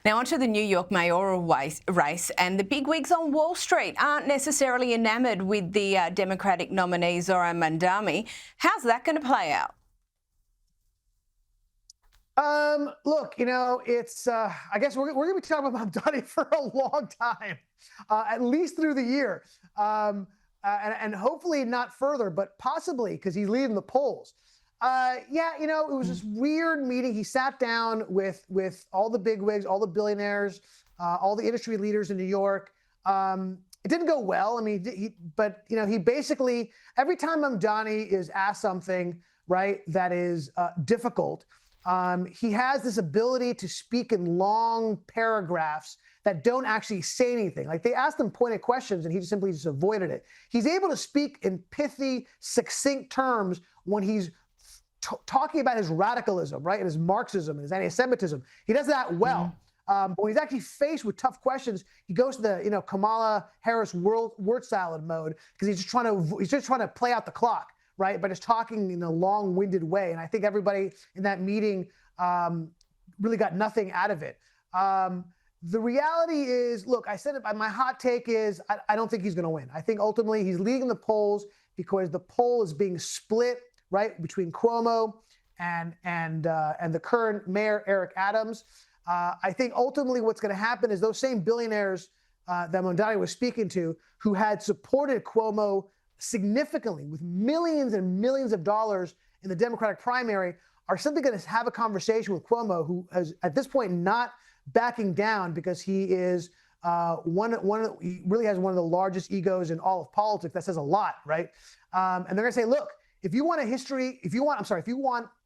Now onto the New York mayoral race, and the bigwigs on Wall Street aren't necessarily enamoured with the Democratic nominee Zohran Mamdani. How's that going to play out? Look, it's, I guess we're going to be talking about Mamdani for a long time, at least through the year, and hopefully not further, but possibly because he's leading the polls. Yeah, it was this weird meeting. He sat down with all the bigwigs, all the billionaires, all the industry leaders in New York. It didn't go well. I mean, he basically, every time Mamdani is asked something, right, that is difficult, he has this ability to speak in long paragraphs that don't actually say anything. Like, they asked him pointed questions and he simply just avoided it. He's able to speak in pithy, succinct terms when he's talking about his radicalism, right, and his Marxism and his anti-Semitism. He does that well. But when he's actually faced with tough questions, he goes to the Kamala Harris word salad mode, because he's just trying to play out the clock, right, by just talking in a long-winded way. And I think everybody in that meeting really got nothing out of it. The reality is, look, I said it, my hot take is I don't think he's going to win. I think ultimately he's leading the polls because the poll is being split, right, between Cuomo and the current mayor, Eric Adams. I think ultimately what's going to happen is those same billionaires that Mamdani was speaking to, who had supported Cuomo significantly with millions and millions of dollars in the Democratic primary, are simply going to have a conversation with Cuomo, who has at this point not backing down, because he is he really has one of the largest egos in all of politics. That says a lot, right? And they're going to say, look, if you want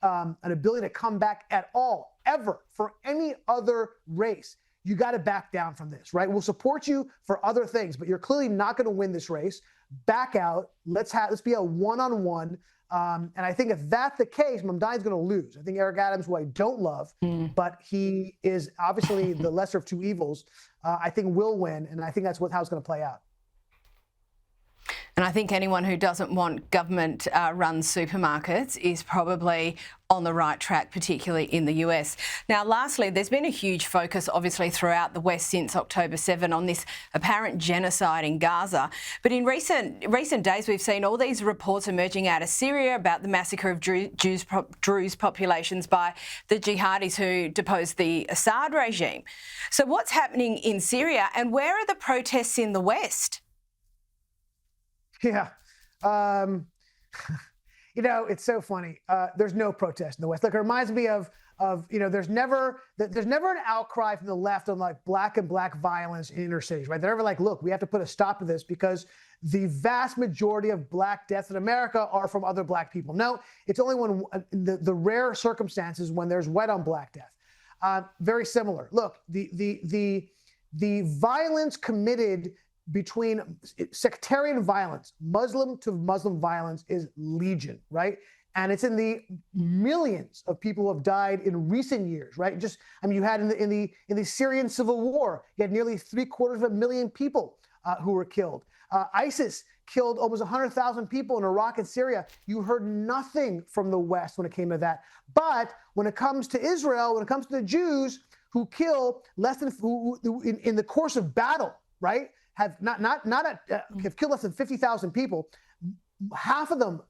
an ability to come back at all, ever, for any other race, you got to back down from this, right? We'll support you for other things, but you're clearly not going to win this race. Back out. Let's be a one-on-one. And I think if that's the case, Mamdani's going to lose. I think Eric Adams, who I don't love, but he is obviously the lesser of two evils, I think will win. And I think that's how it's going to play out. And I think anyone who doesn't want government-run supermarkets is probably on the right track, particularly in the US. Now, lastly, there's been a huge focus, obviously, throughout the West since October 7 on this apparent genocide in Gaza. But in recent days, we've seen all these reports emerging out of Syria about the massacre of Druze populations by the jihadis who deposed the Assad regime. So what's happening in Syria, and where are the protests in the West? Yeah. It's so funny. There's no protest in the West. Like, it reminds me of there's never an outcry from the left on like black violence in inner cities, right? They're never like, look, we have to put a stop to this because the vast majority of black deaths in America are from other black people. No, it's only when the rare circumstances when there's white on black death. Very similar. Look, the violence committed between sectarian violence, Muslim to Muslim violence, is legion, right? And it's in the millions of people who have died in recent years, right? You had in the Syrian civil war, you had nearly 750,000 people who were killed. ISIS killed almost 100,000 people in Iraq and Syria. You heard nothing from the West when it came to that. But when it comes to Israel, when it comes to the Jews who kill in the course of battle, right? Have have killed less than 50,000 people, half of them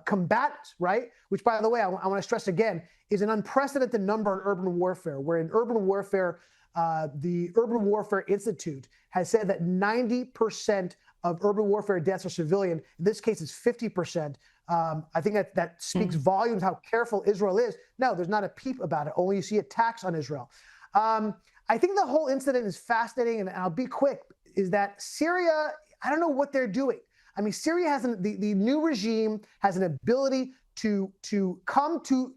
combatants, right? Which, by the way, I want to stress again, is an unprecedented number in urban warfare, where in urban warfare, the Urban Warfare Institute has said that 90% of urban warfare deaths are civilian. In this case, it's 50%. I think that speaks volumes how careful Israel is. No, there's not a peep about it. Only you see attacks on Israel. I think the whole incident is fascinating, and I'll be quick, is that Syria, I don't know what they're doing. I mean, Syria has the new regime has an ability to come to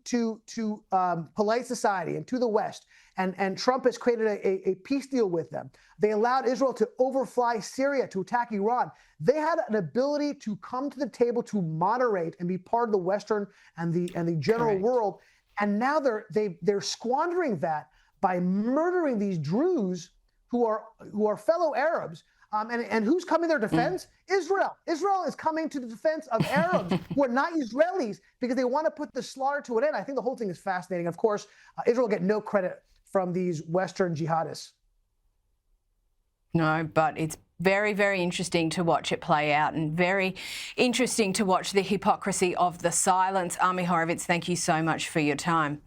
polite society and to the West, and Trump has created a peace deal with them. They allowed Israel to overfly Syria to attack Iran. They had an ability to come to the table to moderate and be part of the Western and the general world, and now they're squandering that by murdering these Druze who are fellow Arabs. And who's coming to their defense? Israel. Israel is coming to the defense of Arabs who are not Israelis, because they want to put the slaughter to an end. I think the whole thing is fascinating. Of course, Israel will get no credit from these Western jihadists. No, but it's very, very interesting to watch it play out, and very interesting to watch the hypocrisy of the silence. Ami Horowitz, thank you so much for your time.